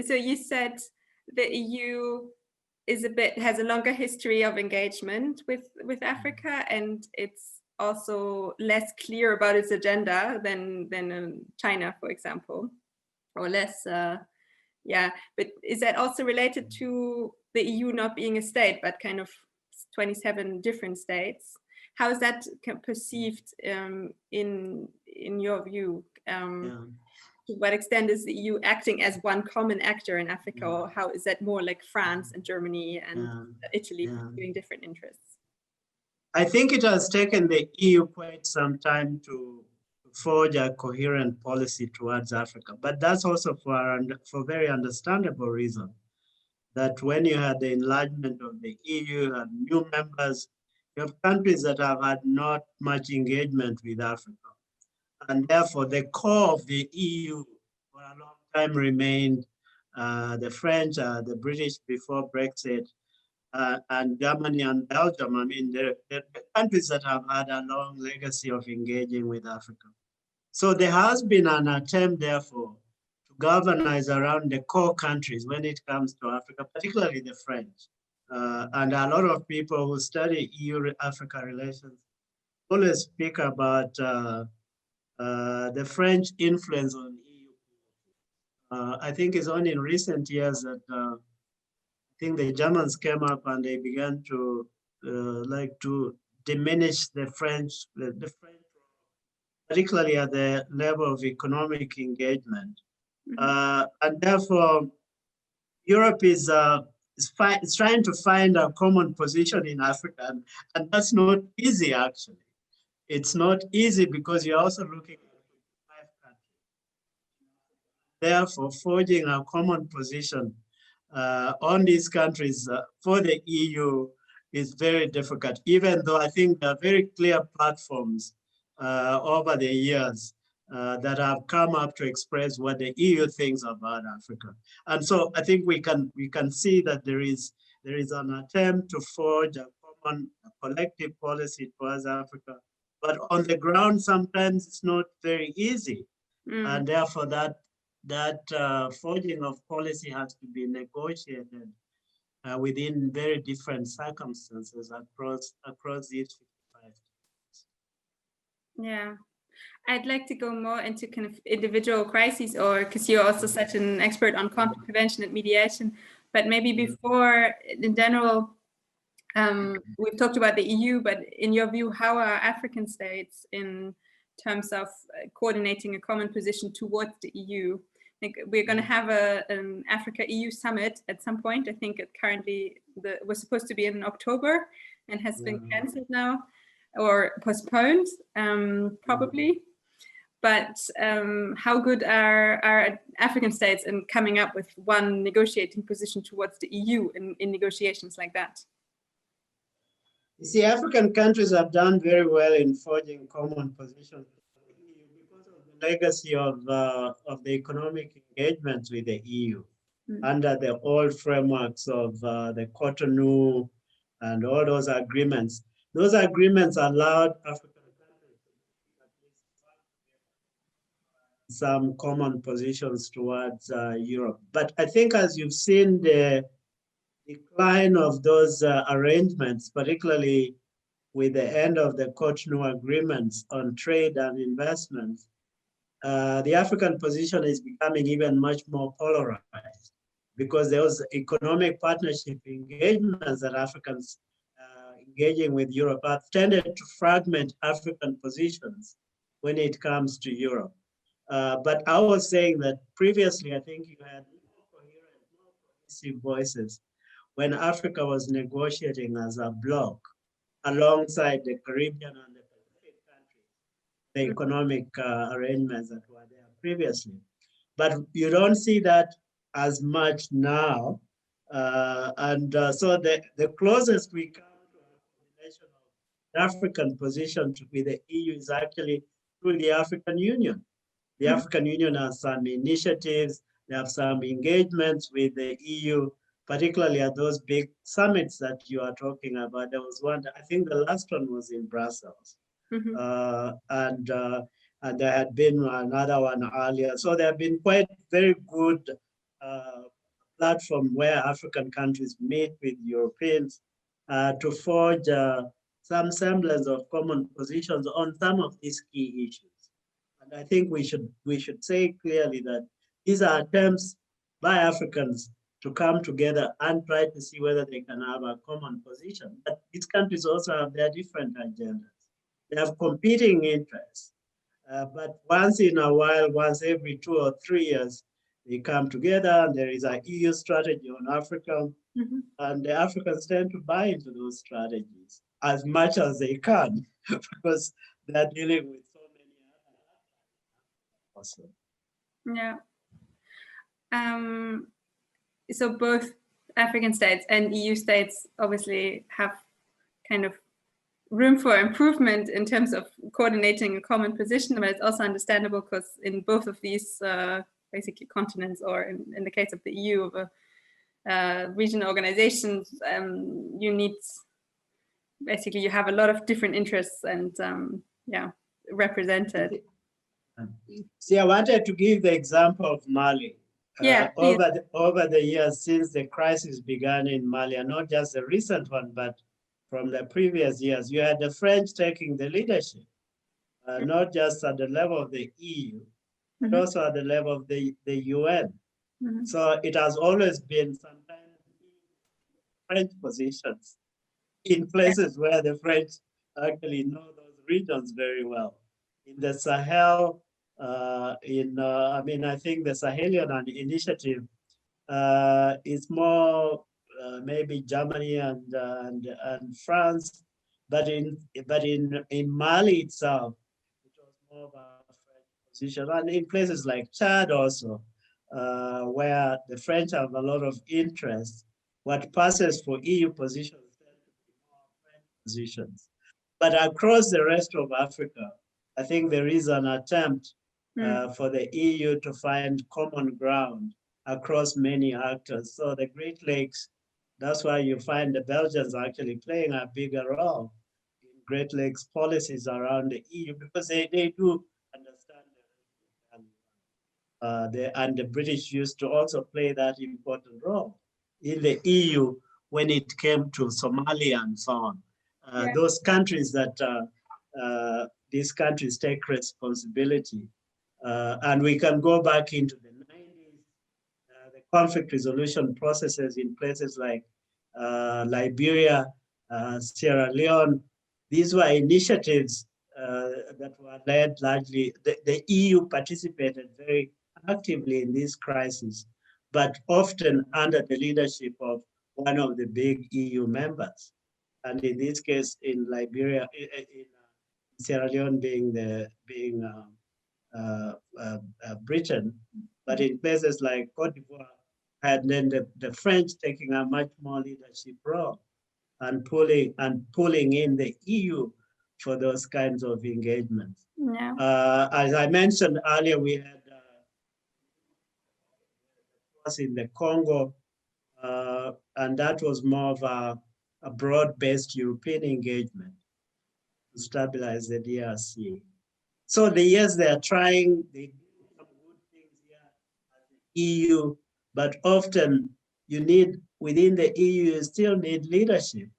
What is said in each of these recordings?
So you said the EU has a longer history of engagement with Africa, and it's also less clear about its agenda than China, for example, or less. Yeah, but is that also related to the EU not being a state, but kind of 27 different states? How is that perceived in your view? To what extent is the EU acting as one common actor in Africa, or how is that more like France and Germany and Italy pursuing different interests? I think it has taken the EU quite some time to forge a coherent policy towards Africa, but that's also for very understandable reason. That when you had the enlargement of the EU and new members, you have countries that have had not much engagement with Africa. And therefore, the core of the EU for a long time remained the French, the British before Brexit, and Germany and Belgium. I mean, the countries that have had a long legacy of engaging with Africa. So there has been an attempt, therefore, to galvanize around the core countries when it comes to Africa, particularly the French. And a lot of people who study EU-Africa relations always speak about the French influence on EU. I think it's only in recent years that I think the Germans came up and they began to like to diminish the French, particularly at the level of economic engagement. And therefore, Europe is trying to find a common position in Africa, and that's not easy, actually. It's not easy because you're also looking at 5 countries. Therefore, forging a common position on these countries for the EU is very difficult, even though I think there are very clear platforms over the years that have come up to express what the EU thinks about Africa. And so I think we can see that there is an attempt to forge a common collective policy towards Africa. But on the ground, sometimes it's not very easy. And therefore that forging of policy has to be negotiated within very different circumstances across these 55 states. Yeah. I'd like to go more into kind of individual crises, or because you're also such an expert on conflict prevention and mediation, but maybe before, in general, we've talked about the EU, but in your view, how are African states in terms of coordinating a common position towards the EU? Like, we're going to have an Africa-EU summit at some point. I think it currently was supposed to be in October and has been cancelled now or postponed, probably. But how good are African states in coming up with one negotiating position towards the EU in negotiations like that? You see, African countries have done very well in forging common positions because of the legacy of the economic engagement with the EU under the old frameworks of the Cotonou and all those agreements. Those agreements allowed African countries to at least some common positions towards Europe. But I think as you've seen the decline of those arrangements, particularly with the end of the Cotonou agreements on trade and investments, the African position is becoming even much more polarized because those economic partnership engagements that Africans engaging with Europe have tended to fragment African positions when it comes to Europe. But I was saying that previously, I think you had more coherent, more cohesive voices when Africa was negotiating as a bloc alongside the Caribbean and the Pacific countries, the economic arrangements that were there previously. But you don't see that as much now. So the closest we come to a combination of the African position with the EU is actually through the African Union. The African Union has some initiatives, they have some engagements with the EU, particularly at those big summits that you are talking about. There was one, I think the last one was in Brussels. And there had been another one earlier. So there have been quite very good platform where African countries meet with Europeans to forge some semblance of common positions on some of these key issues. And I think we should say clearly that these are attempts by Africans to come together and try to see whether they can have a common position. But these countries also have their different agendas. They have competing interests. But once in a while, once every 2 or 3 years, they come together and there is an EU strategy on Africa. Mm-hmm. And the Africans tend to buy into those strategies as much as they can because they're dealing with so many other also. Yeah. So both African states and EU states obviously have kind of room for improvement in terms of coordinating a common position, but it's also understandable because in both of these basically continents, or in the case of the EU, of regional organizations, you need, basically you have a lot of different interests and represented. See, I wanted to give the example of Mali. Yeah, over the years since the crisis began in Mali, and not just the recent one, but from the previous years, you had the French taking the leadership, not just at the level of the EU, but mm-hmm. also at the level of the UN. Mm-hmm. So it has always been sometimes French positions in places where the French actually know those regions very well. In the Sahel, I think the Sahelian initiative is more maybe Germany and France, but in Mali itself, it was more of a French position, and in places like Chad also, where the French have a lot of interest. What passes for EU positions tend to be more French positions, but across the rest of Africa, I think there is an attempt for the EU to find common ground across many actors. So the Great Lakes, that's why you find the Belgians actually playing a bigger role in Great Lakes policies around the EU, because they do understand and the British used to also play that important role in the EU when it came to Somalia and so on. Those countries that these countries take responsibility. And we can go back into the 90s, the conflict resolution processes in places like Liberia, Sierra Leone. These were initiatives that were led largely, the EU participated very actively in this crisis, but often under the leadership of one of the big EU members. And in this case, in Liberia, in Sierra Leone being Britain, but in places like Cote d'Ivoire, and then the French taking a much more leadership role and pulling in the EU for those kinds of engagements. Yeah. As I mentioned earlier, we had was in the Congo, and that was more of a broad-based European engagement to stabilize the DRC. So they are trying, they do some good things here as the EU, but often you need, within the EU, you still need leadership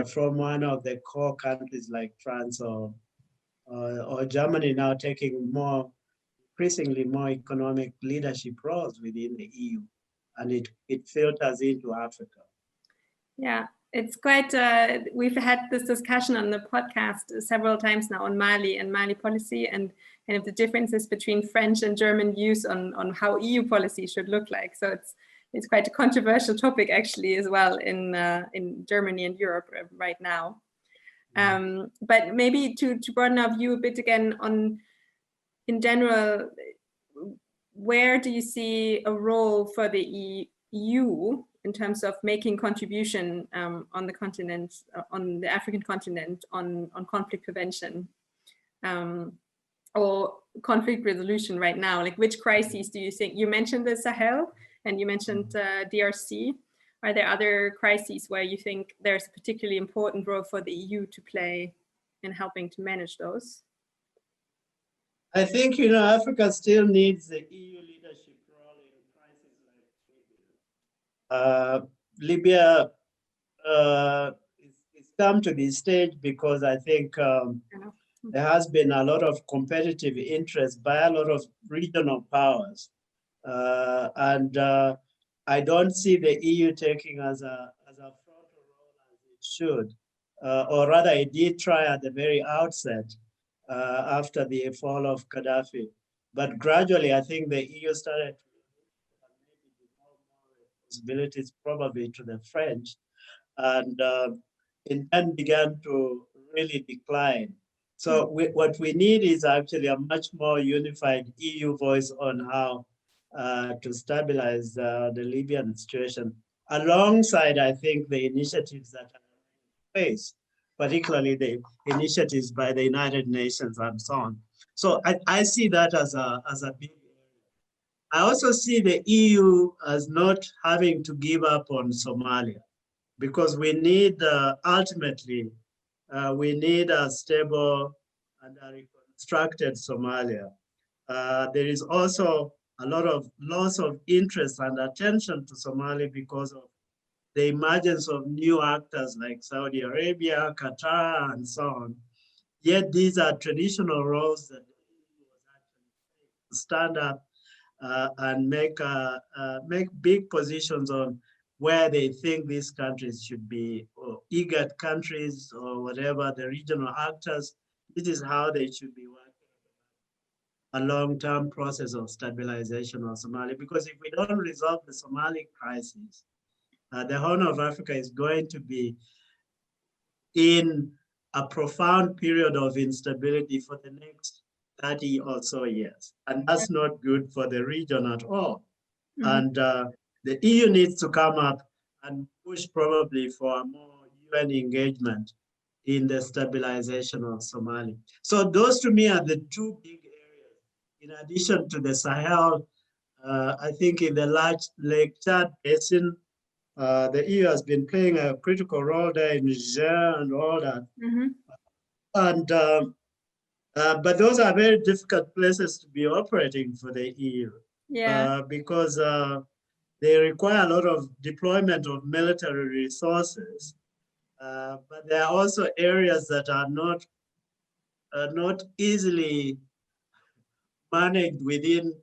from one of the core countries like France or Germany now taking increasingly more economic leadership roles within the EU, and it filters into Africa. Yeah, it's quite, we've had this discussion on the podcast several times now on Mali and Mali policy, and kind of the differences between French and German views on how EU policy should look like. So it's quite a controversial topic actually as well in Germany and Europe right now. But maybe to broaden our view a bit again on, in general, where do you see a role for the EU in terms of making contribution on the continent, on the African continent, on conflict prevention or conflict resolution right now? Like, which crises do you think? You mentioned the Sahel and you mentioned DRC. Are there other crises where you think there's a particularly important role for the EU to play in helping to manage those? I think, Africa still needs the EU leadership role in crises like Libya it's come to this stage because I think there has been a lot of competitive interest by a lot of regional powers. And I don't see the EU taking as a frontal role as it should. Or rather, it did try at the very outset after the fall of Gaddafi. But gradually, I think the EU started to maybe devolve more responsibilities probably to the French, and it then began to really decline. So what we need is actually a much more unified EU voice on how to stabilize the Libyan situation, alongside, I think, the initiatives that are in place, particularly the initiatives by the United Nations and so on. So I see that as a big area. I also see the EU as not having to give up on Somalia, because we need, ultimately, we need a stable and a reconstructed Somalia. There is also a lot of loss of interest and attention to Somalia because of the emergence of new actors like Saudi Arabia, Qatar, and so on. Yet these are traditional roles that the EU was actually stand up and make big positions on where they think these countries should be, or IGAD countries, or whatever, the regional actors. This is how they should be working a long-term process of stabilization of Somalia. Because if we don't resolve the Somali crisis, the Horn of Africa is going to be in a profound period of instability for the next 30 or so years. And that's not good for the region at all. And the EU needs to come up and push probably for a more UN engagement in the stabilization of Somalia. So those to me are the two big areas. In addition to the Sahel, I think in the large Lake Chad Basin, the EU has been playing a critical role there in Niger and all that. And but those are very difficult places to be operating for the EU. Because they require a lot of deployment of military resources. But there are also areas that are not easily managed within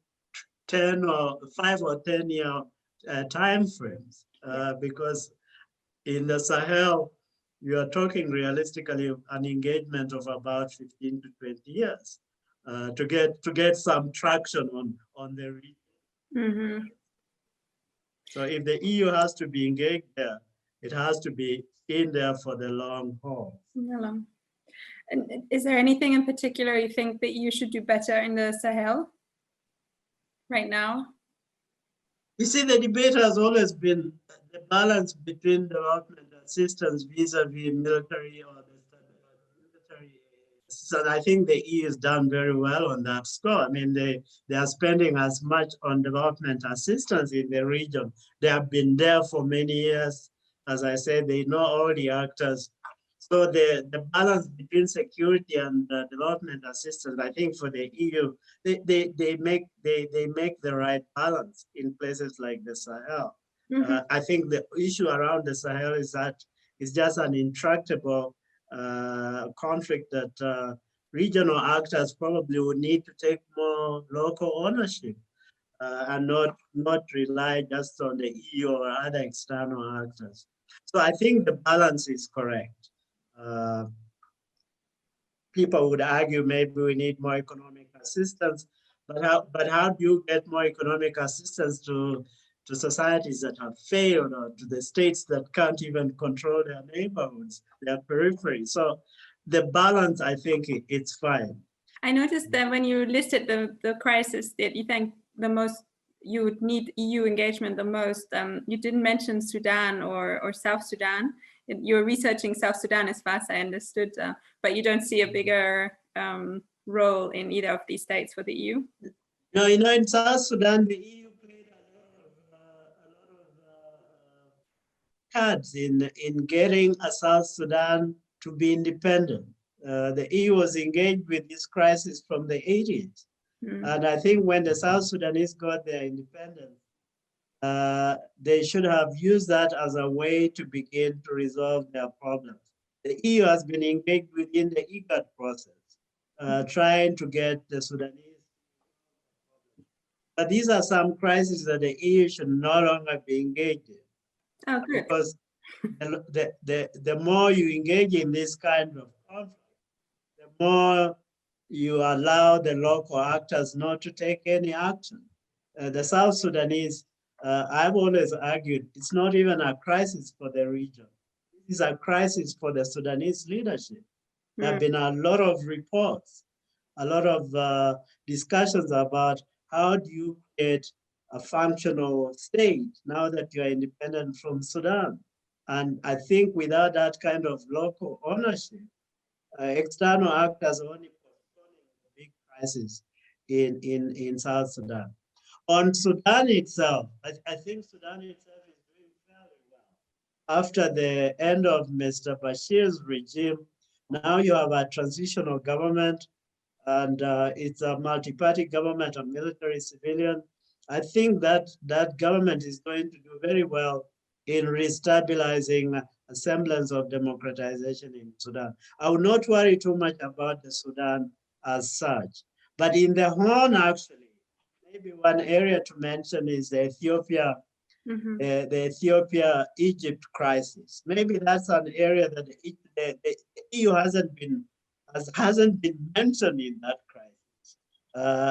5 or 10 year time frames. Because in the Sahel, you are talking realistically of an engagement of about 15 to 20 years to get some traction on the region. So if the EU has to be engaged there, it has to be in there for the long haul. And is there anything in particular you think that EU should do better in the Sahel right now? You see, the debate has always been the balance between development assistance vis-a-vis military or the military. So I think the EU has done very well on that score. I mean, they are spending as much on development assistance in the region. They have been there for many years. As I said, they know all the actors. So the balance between security and development assistance, I think for the EU, they make the right balance in places like the Sahel. I think the issue around the Sahel is that it's just an intractable conflict that regional actors probably would need to take more local ownership and not rely just on the EU or other external actors. So I think the balance is correct. People would argue maybe we need more economic assistance, but how do you get more economic assistance to societies that have failed, or to the states that can't even control their neighborhoods, their periphery? So the balance, I think it's fine. I noticed that when you listed the crisis that you think the most you would need EU engagement the most, you didn't mention Sudan or South Sudan. You're researching South Sudan as far as I understood, but you don't see a bigger role in either of these states for the EU? No, in South Sudan, the EU played a lot of cards in getting South Sudan to be independent. The EU was engaged with this crisis from the 80s. And I think when the South Sudanese got their independence, they should have used that as a way to begin to resolve their problems. The EU has been engaged within the IGAD process, trying to get the Sudanese. But these are some crises that the EU should no longer be engaged in. Oh, good. Because the more you engage in this kind of conflict, the more you allow the local actors not to take any action. The South Sudanese, I've always argued, it's not even a crisis for the region. It is a crisis for the Sudanese leadership. There have been a lot of reports, a lot of discussions about how do you create a functional state now that you are independent from Sudan. And I think without that kind of local ownership, external actors only postponing the big crisis in South Sudan. On Sudan itself, I think Sudan itself is doing fairly well. After the end of Mr. Bashir's regime, now you have a transitional government, and it's a multi-party government, a military civilian. I think that that government is going to do very well in restabilizing a semblance of democratization in Sudan. I would not worry too much about the Sudan as such. But in the Horn, actually, maybe one area to mention is the Ethiopia, the Ethiopia-Egypt crisis. Maybe that's an area that the EU hasn't been mentioned in that crisis.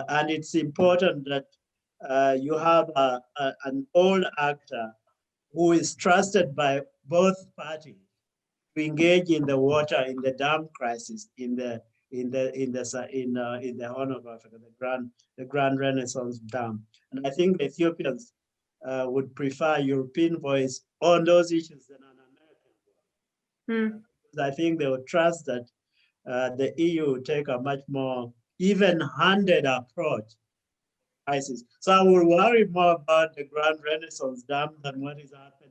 And it's important that you have an old actor who is trusted by both parties to engage in the water, in the dam crisis, in the Horn of Africa, the Grand Renaissance Dam. And I think the Ethiopians would prefer a European voice on those issues than an American voice. I think they would trust that the EU would take a much more even-handed approach to crisis. So I would worry more about the Grand Renaissance Dam than what is happening.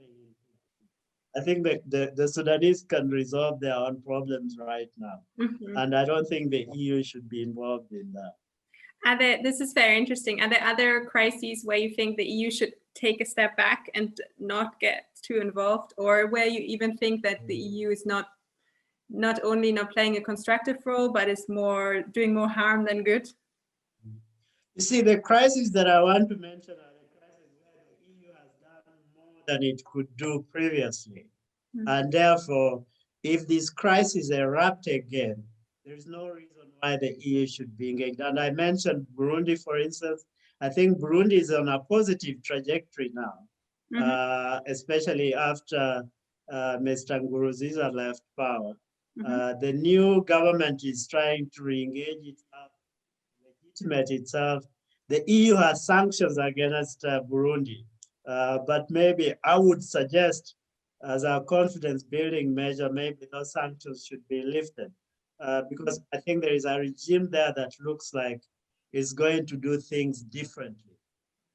I think that the Sudanese can resolve their own problems right now. And I don't think the EU should be involved in that. This is very interesting. Are there other crises where you think the EU should take a step back and not get too involved, or where you even think that the EU is not only not playing a constructive role, but is doing more harm than good? You see, the crises that I want to mention are the crises where the EU has done more than it could do previously. And therefore, if these crises erupt again, there's no reason why the EU should be engaged. And I mentioned Burundi, for instance. I think Burundi is on a positive trajectory now, especially after Mr. Nkurunziza left power. The new government is trying to re-engage itself, legitimate itself. The EU has sanctions against Burundi, but maybe I would suggest as a confidence building measure, maybe those sanctions should be lifted because I think there is a regime there that looks like it's going to do things differently.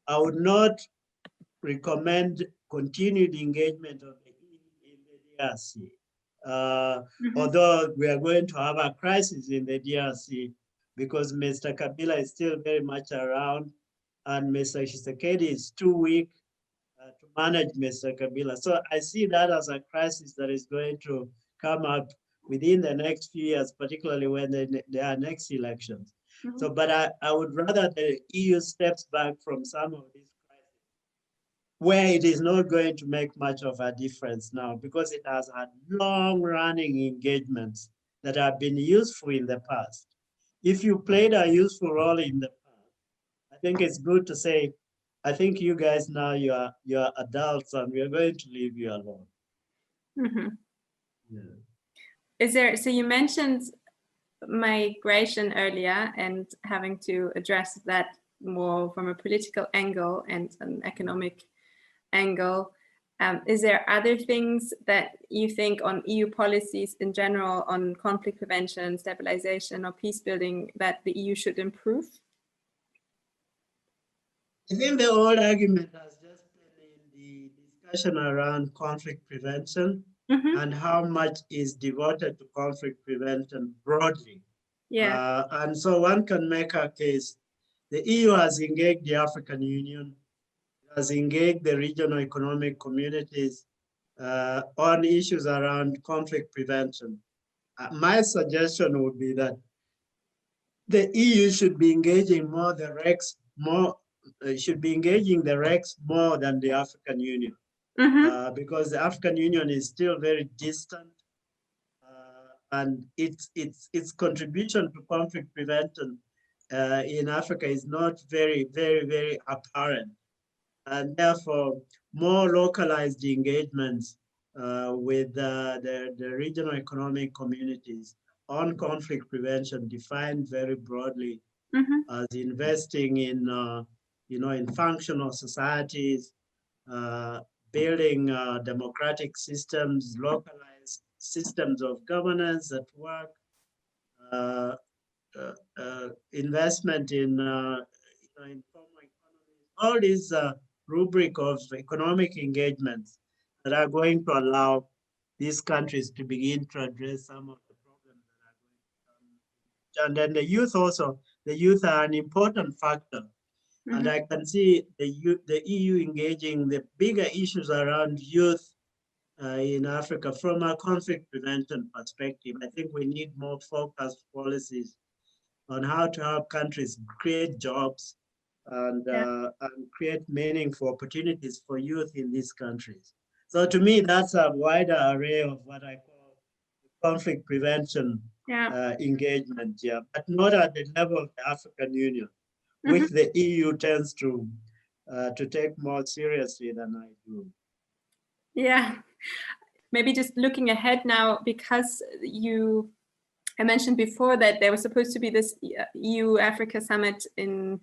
I would not recommend continued engagement of the EU in the DRC. Although we are going to have a crisis in the DRC because Mr. Kabila is still very much around and Mr. Tshisekedi is too weak to manage Mr. Kabila. So I see that as a crisis that is going to come up within the next few years, particularly when there are next elections. So, but I would rather the EU steps back from some of these crises where it is not going to make much of a difference now because it has had long-running engagements that have been useful in the past. If you played a useful role in the past, I think it's good to say, I think you guys now you're adults and we're going to leave you alone. Yeah. So you mentioned migration earlier and having to address that more from a political angle and an economic angle. Is there other things that you think on EU policies in general on conflict prevention, stabilization, or peace building that the EU should improve? I think the whole argument has just been in the discussion around conflict prevention and how much is devoted to conflict prevention broadly. Yeah. And so one can make a case. The EU has engaged the African Union, it has engaged the regional economic communities on issues around conflict prevention. My suggestion would be that the EU should be engaging more the REX should be engaging the REX more than the African Union, because the African Union is still very distant, and its contribution to conflict prevention in Africa is not very apparent, and therefore more localized engagements with the regional economic communities on conflict prevention, defined very broadly as investing in in functional societies, building democratic systems, localized systems of governance at work, investment in informal economies, all these rubric of economic engagements that are going to allow these countries to begin to address some of the problems that are going to come. And then the youth also, the youth are an important factor. And I can see the EU engaging the bigger issues around youth in Africa from a conflict prevention perspective. I think we need more focused policies on how to help countries create jobs and create meaningful opportunities for youth in these countries. So to me, that's a wider array of what I call conflict prevention engagement, but not at the level of the African Union, which the EU tends to take more seriously than I do. Yeah, maybe just looking ahead now, because I mentioned before that there was supposed to be this EU-Africa summit in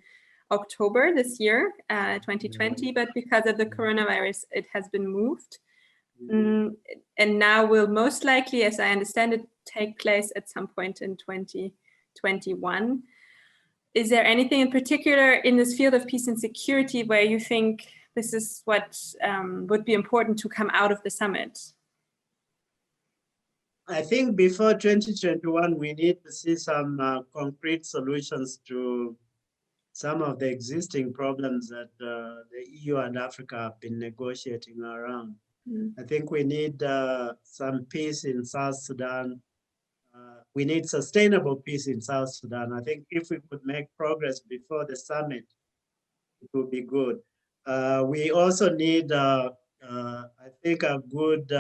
October this year, 2020, but because of the coronavirus, it has been moved. And now will most likely, as I understand it, take place at some point in 2021. Is there anything in particular in this field of peace and security where you think this is what would be important to come out of the summit? I think before 2021, we need to see some concrete solutions to some of the existing problems that the EU and Africa have been negotiating around. I think we need some peace in South Sudan. We need sustainable peace in South Sudan. I think if we could make progress before the summit, it would be good. We also need, I think, a good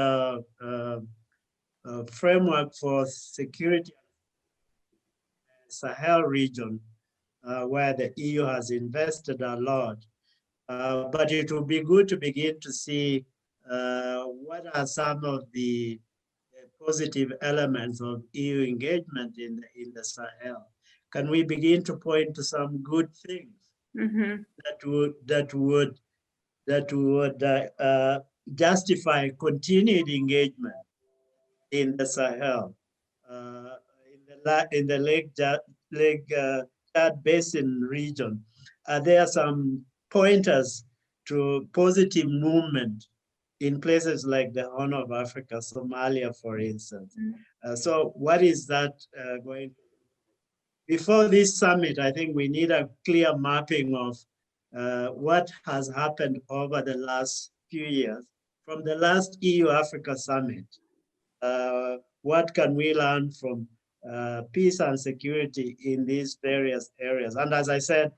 framework for security in the Sahel region, where the EU has invested a lot. But it would be good to begin to see what are some of the positive elements of EU engagement in the Sahel. Can we begin to point to some good things that would justify continued engagement in the Sahel, in the Lake Chad Basin region? There are some pointers to positive movement in places like the Horn of Africa, Somalia, for instance. So what is that going to be? Before this summit, I think we need a clear mapping of what has happened over the last few years. From the last EU-Africa summit, what can we learn from peace and security in these various areas? And as I said,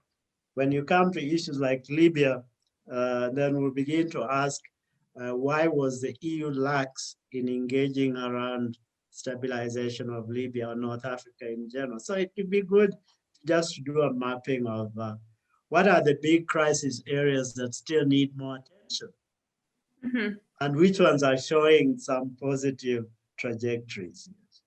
when you come to issues like Libya, then we'll begin to ask, why was the EU lax in engaging around stabilization of Libya or North Africa in general? So it would be good just to do a mapping of what are the big crisis areas that still need more attention, and which ones are showing some positive trajectories.